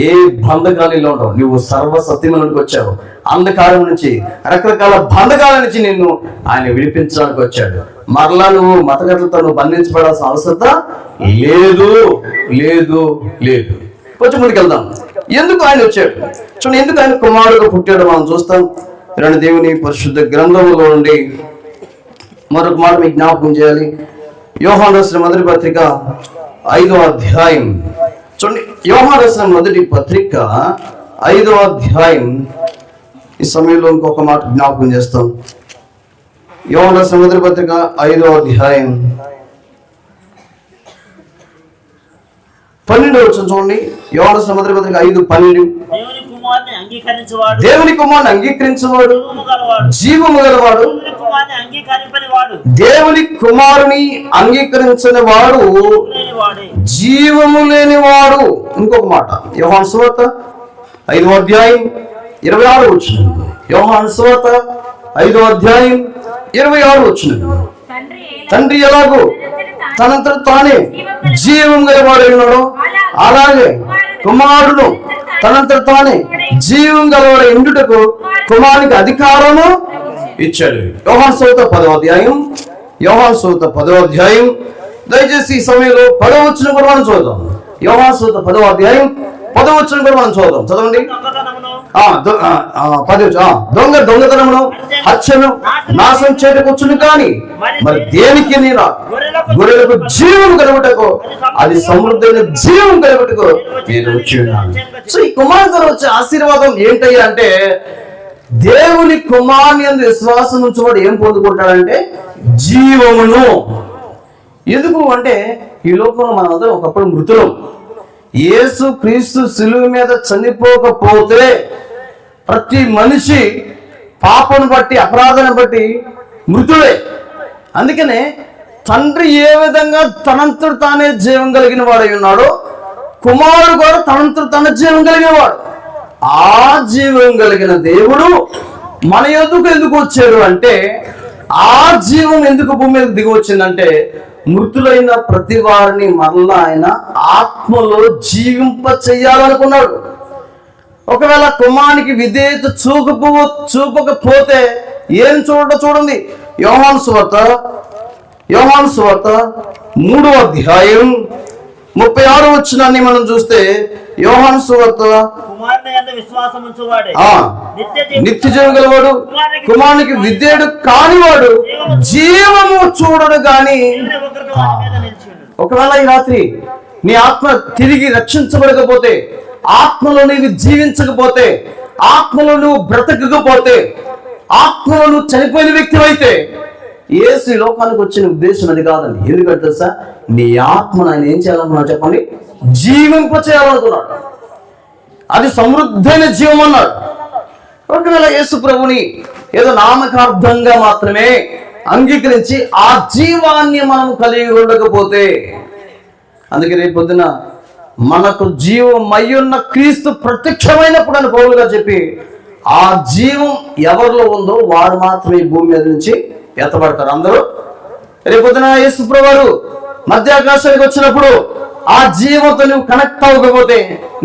ఏ బంధకాలలో ఉండవు. నువ్వు సర్వసత్యములోకి వచ్చావు. అంధకారం నుంచి రకరకాల బంధకాల నుంచి నిన్ను ఆయన విడిపించడానికి వచ్చాడు. మరలా నువ్వు మతగట్లతో నువ్వు బంధించబడాల్సిన అవసరత లేదు లేదు లేదు. కొంచెం ముందుకు వెళ్దాం. ఎందుకు ఆయన వచ్చాడు చూడండి. ఎందుకు ఆయన కుమారుడుగా పుట్టాడు మనం చూస్తాం. రెండు దేవుని పరిశుద్ధ గ్రంథంలో నుండి మరొక మాట మీకు జ్ఞాపకం చేయాలి. యోహాను రాసిన మొదటి పత్రిక 5వ అధ్యాయం చూడండి. యోహాను రాసిన మొదటి పత్రిక 5వ అధ్యాయం. ఈ సమయంలో ఇంకొక మాట జ్ఞాపకం చేస్తాం. యోహాను రాసిన మొదటి పత్రిక 5వ అధ్యాయం 12వ వచనం చూడండి. యోహాను రాసిన మొదటి పత్రిక 5:12. దేవుని కుమారుని అంగీకరించేవాడు జీవము గలవాడు, దేవుని కుమారుని అంగీకరించని వాడు జీవము లేనివాడు. ఇంకొక మాట యోహాను సువార్త 5వ అధ్యాయం 26వ వచనం. యోహాను సువార్త 5వ అధ్యాయం 26వ వచనం. తండ్రి ఎలాగో తనంతట తానే జీవం గలవాడు ఉన్నాడు, అలాగే కుమారుడు తనంతట తానే జీవం గలవాడు ఉండుటకు కుమారునికి అధికారము ఇచ్చాడు. యోహాను సువార్త 10వ అధ్యాయం. యోహాను సువార్త 10వ అధ్యాయం. దయచేసి ఈ సమయంలో 10వ వచనం కూడా మనం చూద్దాం. యోహాను సువార్త 10వ అధ్యాయం 10వ వచనం కూడా మనం చూద్దాం. చదవండి. దొంగతనమును హత్యను నాశనం చేయటకొచ్చును కానీ మరి దేనికి నీరా గొర్రెలకు జీవం కలుగుటకు, అది సమృద్ధైన జీవం కలుగుటకు నేను వచ్చి ఉన్నాను. సో ఈ కుమారుడు వచ్చే ఆశీర్వాదం ఏంటయ్యా అంటే దేవుని కుమారుని యందు విశ్వాసం ఉంచేవాడు ఏం పొందుకుంటాడంటే జీవమును. ఎందుకు అంటే ఈ లోకంలో మనందరం ఒకప్పుడు మృతులం. యేసు క్రీస్తు శిలువ మీద చనిపోకపోతే ప్రతి మనిషి పాపను బట్టి అపరాధాన్ని బట్టి మృతుడే. అందుకనే తండ్రి ఏ విధంగా తనంతట తానే జీవం కలిగిన వాడై ఉన్నాడో కుమారుడు కూడా తనంతట తానే జీవం కలిగిన వాడు. ఆ జీవం కలిగిన దేవుడు మన యొద్దకు ఎందుకు వచ్చాడు అంటే, ఆ జీవం ఎందుకు భూమి మీద దిగి వచ్చిందంటే మృతులైన ప్రతి వారిని మరలా ఆయన ఆత్మలో జీవింప చెయ్యాలనుకున్నాడు. ఒకవేళ కుమారునికి విధేయత చూపకపోతే ఏం చూడండి. యోహాను సువార్త యోహాను సువార్త 3వ అధ్యాయం 36వ వచనాన్ని మనం చూస్తే, యోహాను సువార్త కుమారుని యందు విశ్వాసం ఉంచువాడే నిత్య జీవం గలవాడు, కుమారునికి విధేయుడు కానివాడు జీవము చూడడు గాని. ఒకవేళ ఈ రాత్రి నీ ఆత్మ తిరిగి రక్షించబడకపోతే, ఆత్మలో నీవు జీవించకపోతే, ఆత్మలో నువ్వు బ్రతకకపోతే, ఆత్మలో నువ్వు చనిపోయిన వ్యక్తి అయితే, యేసు ఈ లోకానికి వచ్చిన ఉద్దేశం అది కాదండి. ఎందుకంటే తెలుసా, నీ ఆత్మను ఆయన ఏం చేయాలనుకున్నాడు చెప్పండి? జీవింప చేయాలనుకున్నాడు. అది సమృద్ధైన జీవం అన్నాడు. ఒకవేళ యేసు ప్రభుని ఏదో నామకార్థంగా మాత్రమే అంగీకరించి ఆ జీవాన్ని మనం కలిగి ఉండకపోతే, అందుకే రేపు పొద్దున మనకు జీవమయ్యున్న క్రీస్తు ప్రత్యక్షమైనప్పుడు అని పౌలు గారు చెప్పి, ఆ జీవం ఎవరిలో ఉందో వారు మాత్రమే ఈ భూమి మీద నుంచి ఎత్తబడతారు. అందరూ రేపు పొద్దున యేసు ప్రభువు మధ్యాకాశానికి వచ్చినప్పుడు ఆ జీవంతో నువ్వు కనెక్ట్ అవ్వకపోతే,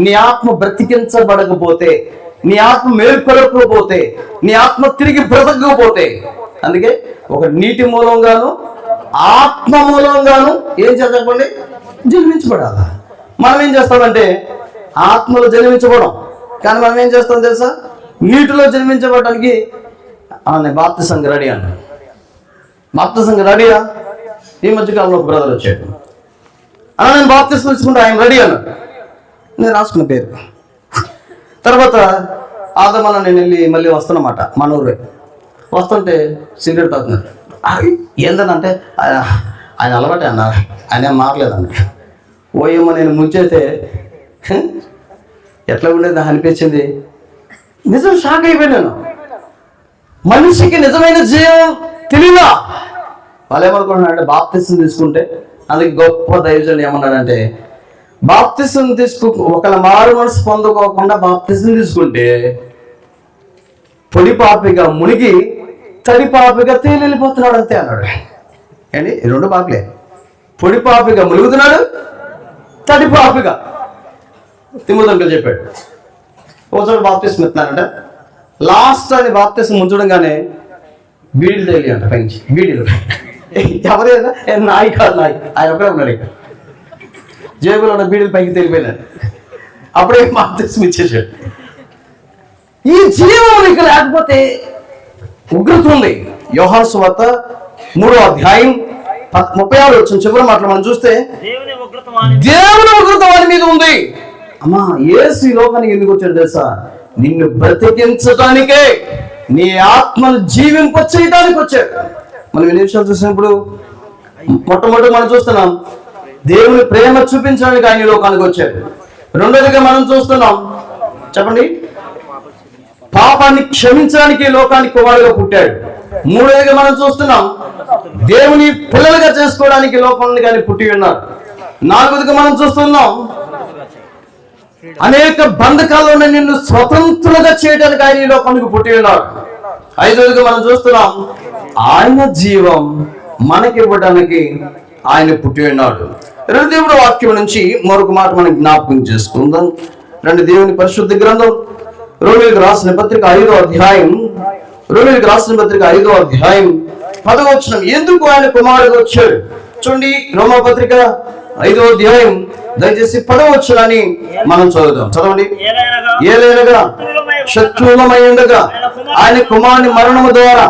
నీ ఆత్మ బ్రతికించబడకపోతే, నీ ఆత్మ మేల్కొలకపోతే, నీ ఆత్మ తిరిగి బ్రతకకపోతే, అందుకే ఒక నీటి మూలంగాను ఆత్మ మూలంగాను ఏం చెప్పండి, జన్మించబడాలా. మనం ఏం చేస్తామంటే ఆత్మలో జన్మించబడం, కానీ మనం ఏం చేస్తాం తెలుసా, నీటిలో జన్మించబడడానికి నేను బాప్తిసంగా రెడీ అన్నాను. బాప్తిసంగా రెడీయా? ఈ మధ్యకాలంలో ఒక బ్రదర్ వచ్చాడు, అలా నేను బాప్తిసం తీసుకుంటే ఆయన రెడీ అన్నాడు. నేను రాసుకున్న పేరు. తర్వాత ఆదమన్న నేను వెళ్ళి మళ్ళీ వస్తున్నమాట మన ఊరే. వస్తుంటే సిగరెట్ తాగుతున్నాడు. ఏందనంటే ఆయన అలవాటే అన్న, ఆయన ఏం మారలేదన్న. ఓయమ్మ నేను ముంచైతే ఎట్లా ఉండేది నాకు అనిపించింది. నిజం షాక్ అయిపోయినాను. మనిషికి నిజమైన జీవం తెలియదా? వాళ్ళు ఏమనుకుంటున్నారంటే బాప్తిసం తీసుకుంటే, అందుకే గొప్ప దైవజనుడు ఏమన్నాడంటే, బాప్తిసం ఒకళ్ళ మారు మనసు పొందుకోకుండా బాప్తిసం తీసుకుంటే పొడి పాపిగా మునిగి తడి పాపిగా తేలిపోతున్నాడు అంతే అన్నాడు. ఏంటి, రెండు పాపలే. పొడి పాపిగా మునుగుతున్నాడు, తడి పాపిగా. తిమ్మదంకలు చెప్పాడు. ఒకసారి బాప్తిసం ఇస్తున్నారంట. లాస్ట్ అని బాప్తిసం ముంచడంగానే బీడీలు తేలి అంట పైకి. బీడీలు ఎవరైనా నాయి కాదు, నాయి ఆయన ఒకడే ఉన్నాడు. ఇక్కడ జేబులో ఉన్న బీడీలు పైకి తేలిపోయినాడు. అప్పుడే బాప్తిసం ఇచ్చేసాడు. ఈ జీవం ఇక లేకపోతే ఉగ్రత ఉంది. యోహాను సువార్త 3వ అధ్యాయం 36 వచ్చిన చివరి మాటలు మనం చూస్తే, దేవుని ఉగ్రత వారి మీద ఉంది. అమ్మా, యేసు ఈ లోకానికి ఎందుకు వచ్చాడు తెలుసా? నిన్ను బ్రతికించడానికే, నీ ఆత్మను జీవింప చేయడానికి వచ్చాడు. మనం ఎన్ని విషయాలు చూసినప్పుడు మొట్టమొదటి మనం చూస్తున్నాం దేవుని ప్రేమ చూపించడానికి ఆయన ఈ లోకానికి వచ్చాడు. రెండోదిగా మనం చూస్తున్నాం, చెప్పండి, పాపాన్ని క్షమించడానికి ఈ లోకానికి కుమారుగా పుట్టాడు. మూడోదిగా మనం చూస్తున్నాం దేవుని పిల్లలుగా చేసుకోవడానికి లోకాన్ని కానీ పుట్టి ఉన్నారు. నాలుగోదిగా మనం చూస్తున్నాం అనేక బంధకాలను నిన్ను స్వతంత్రులుగా చేయడానికి ఆయన ఈ లోకానికి పుట్టి ఉన్నారు. ఐదోదిగా మనం చూస్తున్నాం ఆయన జీవం మనకివ్వడానికి ఆయన పుట్టి ఉన్నాడు. రెండు దేవుడు వాక్యం నుంచి మరొక మాట మనం జ్ఞాపకం చేసుకుందాం. రెండు దేవుని పరిశుద్ధ గ్రంథం రోమీయులకు రాసిన పత్రిక 5వ అధ్యాయం, రోమీయులకు రాసిన పత్రిక 5వ అధ్యాయం 10వ వచనం. ఎందుకు ఆయన కుమారుడు వచ్చాడు చూడండి. రోమా పత్రిక 5వ అధ్యాయం దయచేసి 10వ వచనాన్ని మనం చదువుదాం. చదవండి. ఏలైనగా శత్రువులమై ఉండగా ఆయన కుమారుని మరణము ద్వారా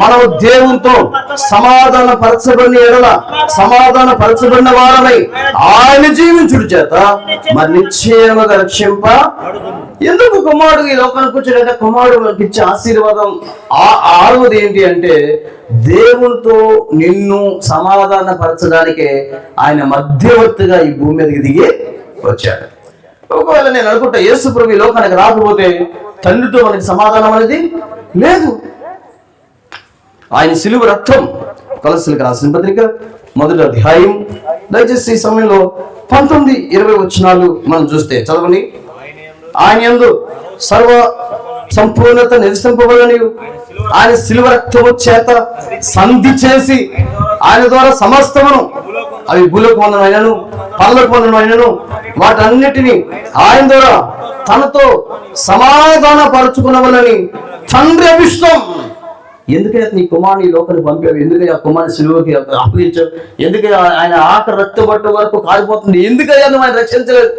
మనము దేవునితో సమాధాన పరచబడిన ఎడల సమాధాన పరచబడిన వారమై ఆయన జీవించుడు చేత మరి నిశ్చయముగా రక్షింప. ఎందుకు కుమారుడు ఈ లోకానికి వచ్చాడంటే, కుమారుడు మనకి ఇచ్చే ఆశీర్వాదం. ఆరవది ఏంటి అంటే, దేవునితో నిన్ను సమాధాన పరచడానికే ఆయన మధ్యవర్తిగా ఈ భూమి మీదకి దిగి వచ్చాడు. ఒకవేళ నేను అనుకుంటా యేసు ప్రభు ఈ లోకానికి రాకపోతే తండ్రితో మనకి సమాధానం అనేది లేదు. ఆయన సిలువ రక్తం. కొలస్సీలకు రాసిన పత్రిక 1వ అధ్యాయం దయచేసి ఈ సమయంలో 19-20 వచనాలు మనం చూస్తే చదవండి. ఆయన యందు సర్వ సంపూర్ణత నివసింపబడని ఆయన సిలువ రక్తము చేత సంధి చేసి ఆయన ద్వారా సమస్తమును, అవి భూలోక మందునైనను పరలోక మందునైనను వాటన్నిటిని ఆయన ద్వారా తనతో సమాధాన పరుచుకున్నవలని తండ్రి అభిష్టం. ఎందుకైతే నీ కుమారుని ఈ లోకానికి పంపావు, ఎందుకయ్యా ఆ కుమారుని సిలువకి అప్పగించావు, ఎందుకయ్యా ఆయన ఆఖరి రక్తబట్ట వరకు కాలిపోతుంది, ఎందుకయ్యా నువ్వు ఆయన రక్షించలేదు?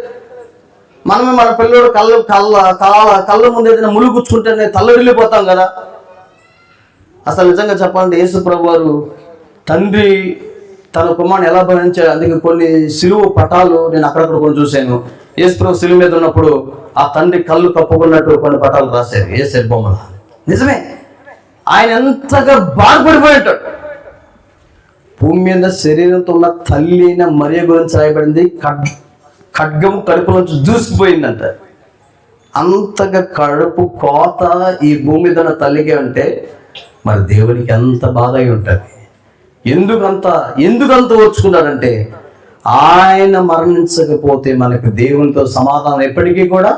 మనమే మన పిల్లలు కళ్ళ ముందు ఏదైనా ముళ్ళు గుచ్చుకుంటేనే తల్లడిల్లిపోతాం కదా. అసలు నిజంగా చెప్పాలంటే యేసు ప్రభు వారు తండ్రి తన కుమారుని ఎలా భరించాడు. అందుకే కొన్ని సిలువ పటాలు నేను అక్కడక్కడ కొన్ని చూశాను. యేసు ప్రభు సిలువ మీద ఉన్నప్పుడు ఆ తండ్రి కళ్ళు కప్పుకున్నట్టు కొన్ని పటాలు రాశారు యేసు బొమ్మల. నిజమే, ఆయన ఎంతగా బాధపడిపోయి ఉంటాడు. భూమి మీద శరీరంతో ఉన్న తల్లి అయిన మరియ గురించి రాయబడింది, ఖడ్గం కడుపు నుంచి దూసుకుపోయిందంట. అంతగా కడుపు కోత ఈ భూమి మీద ఉన్న తల్లికే ఉంటే మరి దేవునికి ఎంత బాధ అయి ఉంటుంది. ఎందుకంత ఓర్చుకున్నాడంటే ఆయన మరణించకపోతే మనకు దేవునితో సమాధానం ఎప్పటికీ కూడా.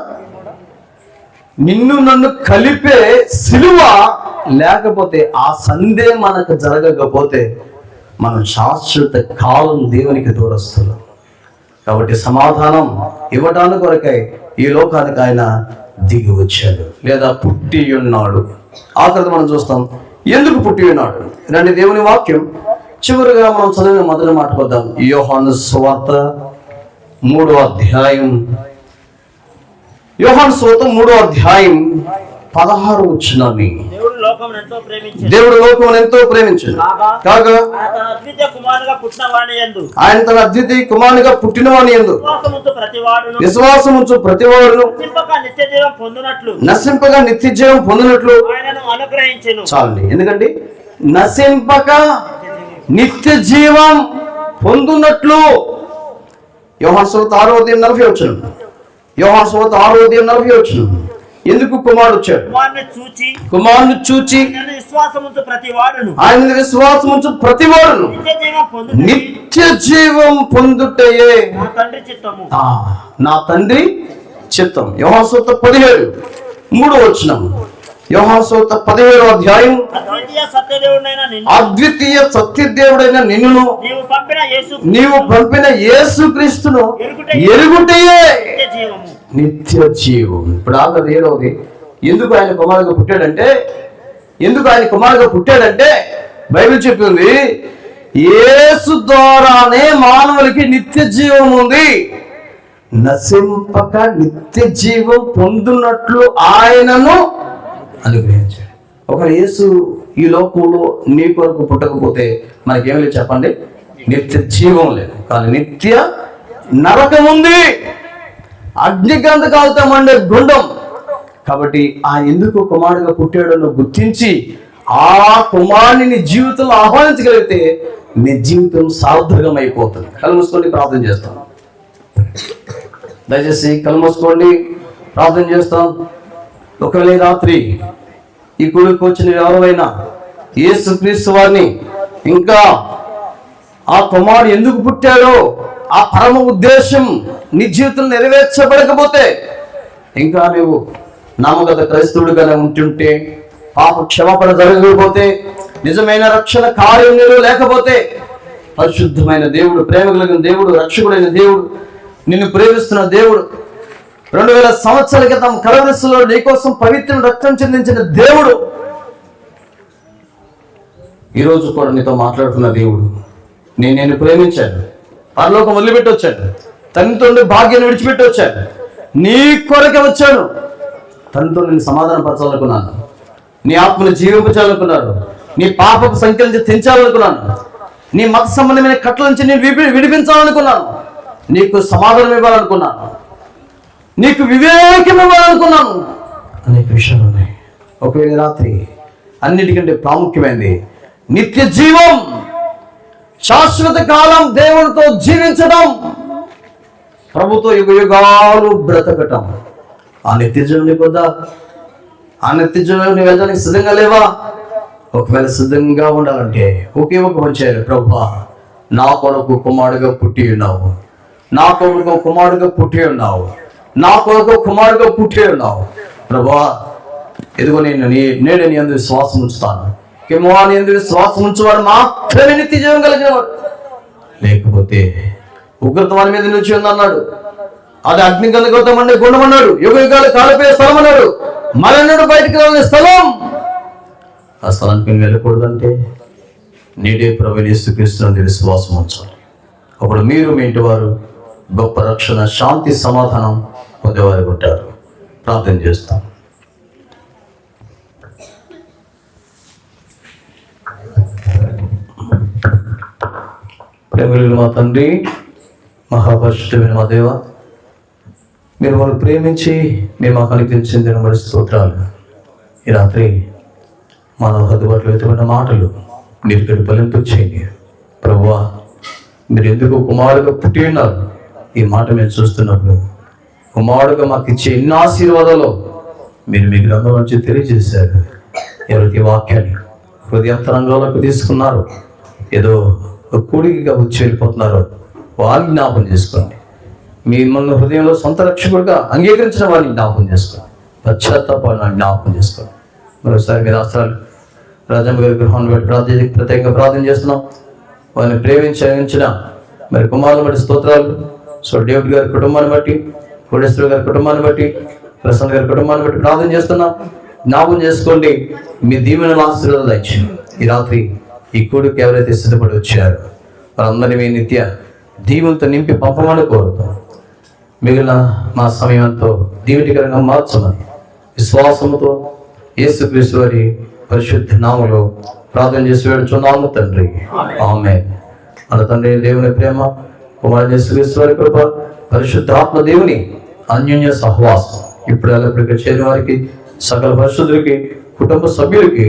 నిన్ను నన్ను కలిపే సిలువ లేకపోతే, ఆ సందే మనకు జరగకపోతే మనం శాశ్వత కాలం దేవునికి దూరస్తున్నాం. కాబట్టి సమాధానం ఇవ్వడానికి కొరకై ఈ లోకానికి ఆయన దిగి వచ్చాడు, లేదా పుట్టి ఉన్నాడు. ఆ తర్వాత మనం చూస్తాం ఎందుకు పుట్టి ఉన్నాడు. ఇలాంటి దేవుని వాక్యం చివరిగా మనం చదివిన మొదటి మాట కొద్దాం. యోహాను సువార్త 3వ అధ్యాయం, యోహాను సువార్త 3వ అధ్యాయం 16 వచనాన్ని. దేవుడు లోకమును ఎంతో ప్రేమించాడు కాగా ఆయన తన అద్వితీయ కుమారునిగా పుట్టినవాని యందు విశ్వాసముంచు ప్రతివాడును నశింపగా నిత్య జీవం పొందినట్లు చాలండి. ఎందుకండి నశింపక నిత్య జీవం పొందునట్లు. యోహాను సువార్త 6వ అధ్యాయం 40 వచనం. ఎందుకు కుమారుడు వచ్చాడు? కుమారుని చూచి ఆయన విశ్వాసముంచు ప్రతివాడును నిత్య జీవం పొందుటయే నా తండ్రి చిత్తం. యోహాను సువార్త 17 వచనం. యోహాను సువార్త 17వ అధ్యాయం అద్వితీయ సత్యదేవుడైన నిన్నును నీవు పంపిన యేసుక్రీస్తును ఎరుగుటయే నిత్య జీవం. ఇప్పుడు ఆఖరి 7వది. ఎందుకు ఆయన కుమారుగా పుట్టాడంటే బైబిల్ చెప్తుంది యేసు ద్వారానే మానవులకి నిత్య జీవం ఉంది. నశింపక నిత్య జీవం పొందునట్లు ఆయనను అనుగ్రహించాడు. ఒక యేసు ఈ లోకంలో నీ కొరకు పుట్టకపోతే మనకేం లేదు చెప్పండి, నిత్య జీవం లేదు. కానీ నిత్య నరకం ఉంది, అగ్నిగంధకాలతో మండే గుండం. కాబట్టి ఆయన ఎందుకు కుమారుడుగా పుట్టాడో గుర్తించి ఆ కుమారుని నీ జీవితంలో ఆహ్వానించగలిగితే నీ జీవితం సార్థకం అయిపోతుంది. కళ్ళు మూసుకోండి, ప్రార్థన చేస్తాం. దయచేసి కళ్ళు మూసుకోండి, ప్రార్థన చేస్తాం. ఒకవేళ రాత్రి ఈ గుడికి వచ్చిన ఎవరైనా యేసుక్రీస్తు వారిని ఇంకా ఆ కుమారుడు ఎందుకు పుట్టాడో ఆ పరమ ఉద్దేశం నీ జీవితం నెరవేర్చబడకపోతే, ఇంకా నువ్వు నామగత క్రైస్తవుడిగానే ఉంటుంటే, పాప క్షమాపణ జరగకపోతే, నిజమైన రక్షణ కార్యం నీలో లేకపోతే, పరిశుద్ధమైన దేవుడు, ప్రేమ కలిగిన దేవుడు, రక్షకుడైన దేవుడు, నిన్ను ప్రేమిస్తున్న దేవుడు, 2000 సంవత్సరాల క్రితం కలవరిలో నీకోసం పవిత్ర రక్తం చెందించిన దేవుడు ఈరోజు కూడా నీతో మాట్లాడుతున్న దేవుడు. నేను ప్రేమించాను, పరలోకం వదిలిపెట్టి వచ్చాను, తనతో భాగ్యాన్ని విడిచిపెట్టి వచ్చాను, నీ కొరకే వచ్చాను. తనతో నేను సమాధానపరచాలనుకున్నాను, నీ ఆత్మను జీవించాలనుకున్నాను, నీ పాపపు సంఖ్య నుంచి తెంచాలనుకున్నాను, నీ మత సంబంధమైన కట్టల నుంచి నేను విడిపించాలనుకున్నాను, నీకు సమాధానం ఇవ్వాలనుకున్నాను, నీకు వివేకం ఇవ్వాలనుకున్నాను. అనేక విషయాలు ఉన్నాయి. ఒకవేళ రాత్రి అన్నిటికంటే ప్రాముఖ్యమైనది నిత్య జీవం, శాశ్వత కాలం దేవునితో జీవించడం, ప్రభుతో యుగాలు బ్రతకటం. ఆ నిత్య జీవుని కొద్దా, ఆ నిత్య జీవుని వెళ్ళడానికి సిద్ధంగా లేవా? ఒకవేళ సిద్ధంగా ఉండాలంటే ఒకే ఒక వచ్చారు, ప్రభువా నా కొరకు కుమారుడుగా పుట్టి ఉన్నావు, నా కొరకు కుమారుడుగా పుట్టి ఉన్నావు, నా కొరకు కుమారుడుగా పుట్టి ఉన్నావు. ప్రభువా ఎదుగు నేను నేడు నీ యందు విశ్వాసం ఉంచుతాను. నీ యందు విశ్వాసం ఉంచేవాడు మాత్రమే నిత్య జీవం కలిగిన వాడు. లేకపోతే ఉగ్రత వారి మీద నిలిచి ఉందన్నాడు, అది అగ్నిగంధకం అంటే గుండం అన్నాడు, యుగ యుగాలు కాలిపోయే స్థలం అన్నాడు, మరణుడు బయటికి రాని స్థలం. ఆ స్థలానికి మేము వెళ్ళకూడదంటే నేడే ప్రభువైన యేసుక్రీస్తునందు విశ్వాసం ఉంచాలి. అప్పుడు మీరు మీ ఇంటి వారు గొప్ప రక్షణ, శాంతి, సమాధానం పొందేవారు ఉంటారు. ప్రార్థన చేస్తాం. ప్రేమలు మా తండ్రి, మహాపరిశుద్ధమైన మా దేవ, మీరు మనం ప్రేమించి మేము మాకు అనుగ్రహించిన మరి స్తోత్రాలు. ఈ రాత్రి మన హద్దుబాట్లు వెతుకున్న మాటలు మీరు ఇక్కడ ఫలింపు చేయండి ప్రభువా. మీరు ఎందుకు కుమారుడుగా పుట్టి ఉన్నారు, ఈ మాట మేము చూస్తున్నప్పుడు కుమారుడుగా మాకు ఇచ్చే ఎన్నో ఆశీర్వాదాలు మీరు మీ గ్రంథం నుంచి తెలియజేశారు. ఎవరికి వాక్యాన్ని హృదయాంతరంగంలోకి తీసుకున్నారు, ఏదో కూడిగా వచ్చి వెళ్ళిపోతున్నారు, వారిని జ్ఞాపం చేసుకోండి. మిమ్మల్ని హృదయంలో సొంత రక్షకుడిగా అంగీకరించిన వారిని జ్ఞాపం చేసుకోండి. పశ్చాత్తాపాన్ని జ్ఞాపకం చేసుకోండి. మరోసారి మీరు అస్త్రాలు రాజమ్మ గారి గృహాన్ని బట్టి ప్రత్యేకంగా ప్రార్థన చేస్తున్నాం. వారిని ప్రేమించిన మరి కుమారుని బట్టి స్తోత్రాలు. సో డేవిడ్ గారి కుటుంబాన్ని బట్టి, కోటేశ్వర గారి కుటుంబాన్ని బట్టి, ప్రసన్న గారి కుటుంబాన్ని బట్టి ప్రార్థన చేస్తున్నాం. జ్ఞాపకం చేసుకోండి. మీ దీవెనల ఆశీర్వాదాలు దయచేయండి. ఈ రాత్రి ఈ కూడికి ఎవరైతే సిద్ధపడి వచ్చారో వారందరినీ మీ నిత్య దీవులతో నింపి పంపమని కోరుతాం. మిగిలిన మా సమయంతో దీవెటికరంగా మార్చమని విశ్వాసముతో యేసుక్రీస్తు వారి పరిశుద్ధ నామములో ప్రార్థన చేసి వేడుచున్నాము తండ్రి, ఆమేన్. మన తండ్రి దేవుని ప్రేమ, కుమారుని యేసుక్రీస్తు వారి కృప, పరిశుద్ధాత్మ దేవుని అన్యోన్య సహవాసం ఇప్పుడు ఎల్లప్పటికీ చేరిన వారికి, సకల పరిశుద్ధులకి, కుటుంబ సభ్యులకి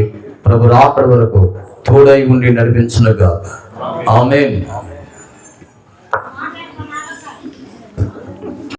ప్రభు రాకడ వరకు తోడై ఉండి నడిపించునుగా. ఆమేన్.